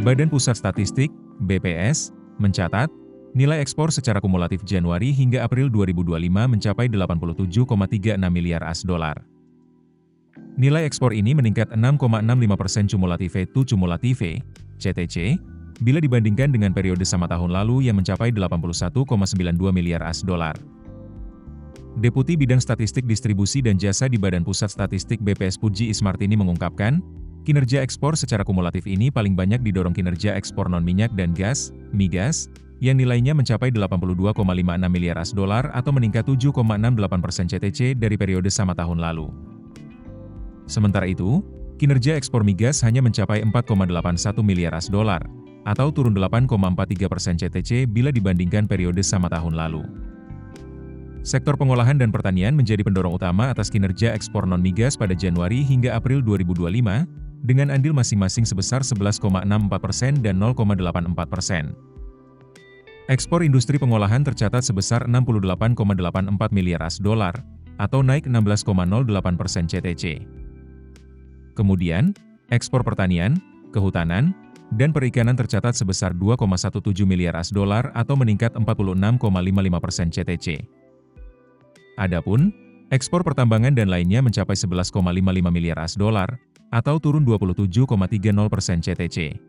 Badan Pusat Statistik, BPS, mencatat, nilai ekspor secara kumulatif Januari hingga April 2025 mencapai 87,36 miliar AS$. Nilai ekspor ini meningkat 6,65% cumulative, CTC, bila dibandingkan dengan periode sama tahun lalu yang mencapai 81,92 miliar AS$. Deputi Bidang Statistik Distribusi dan Jasa di Badan Pusat Statistik BPS Puji Ismartini mengungkapkan, kinerja ekspor secara kumulatif ini paling banyak didorong kinerja ekspor non-minyak dan gas, migas, yang nilainya mencapai 82,56 miliar AS$ atau meningkat 7,68% CTC dari periode sama tahun lalu. Sementara itu, kinerja ekspor migas hanya mencapai 4,81 miliar AS$ atau turun 8,43% CTC bila dibandingkan periode sama tahun lalu. Sektor pengolahan dan pertanian menjadi pendorong utama atas kinerja ekspor non-migas pada Januari hingga April 2025, dengan andil masing-masing sebesar 11,64% dan 0,84%. Ekspor industri pengolahan tercatat sebesar 68,84 miliar AS$ atau naik 16,08% CTC. Kemudian, ekspor pertanian, kehutanan, dan perikanan tercatat sebesar 2,17 miliar AS$ atau meningkat 46,55% CTC. Adapun, ekspor pertambangan dan lainnya mencapai 11,55 miliar AS$ atau turun 27,30% CTC.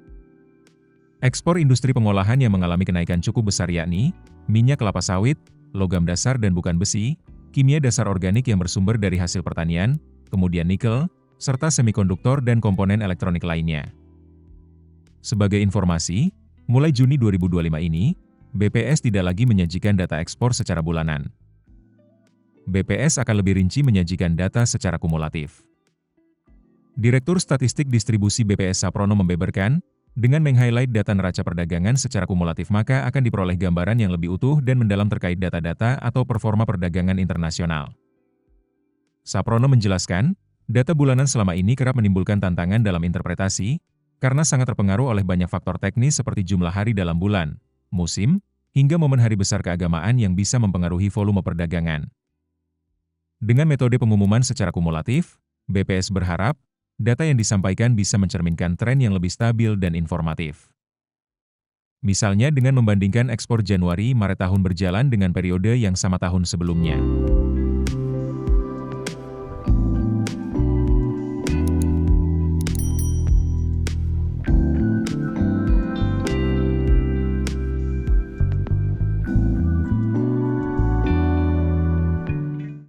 Ekspor industri pengolahan yang mengalami kenaikan cukup besar yakni, minyak kelapa sawit, logam dasar dan bukan besi, kimia dasar organik yang bersumber dari hasil pertanian, kemudian nikel, serta semikonduktor dan komponen elektronik lainnya. Sebagai informasi, mulai Juni 2025 ini, BPS tidak lagi menyajikan data ekspor secara bulanan. BPS akan lebih rinci menyajikan data secara kumulatif. Direktur Statistik Distribusi BPS Saprono membeberkan, dengan meng-highlight data neraca perdagangan secara kumulatif maka akan diperoleh gambaran yang lebih utuh dan mendalam terkait data-data atau performa perdagangan internasional. Saprono menjelaskan, data bulanan selama ini kerap menimbulkan tantangan dalam interpretasi, karena sangat terpengaruh oleh banyak faktor teknis seperti jumlah hari dalam bulan, musim, hingga momen hari besar keagamaan yang bisa mempengaruhi volume perdagangan. Dengan metode pengumuman secara kumulatif, BPS berharap, data yang disampaikan bisa mencerminkan tren yang lebih stabil dan informatif. Misalnya dengan membandingkan ekspor Januari-Maret tahun berjalan dengan periode yang sama tahun sebelumnya.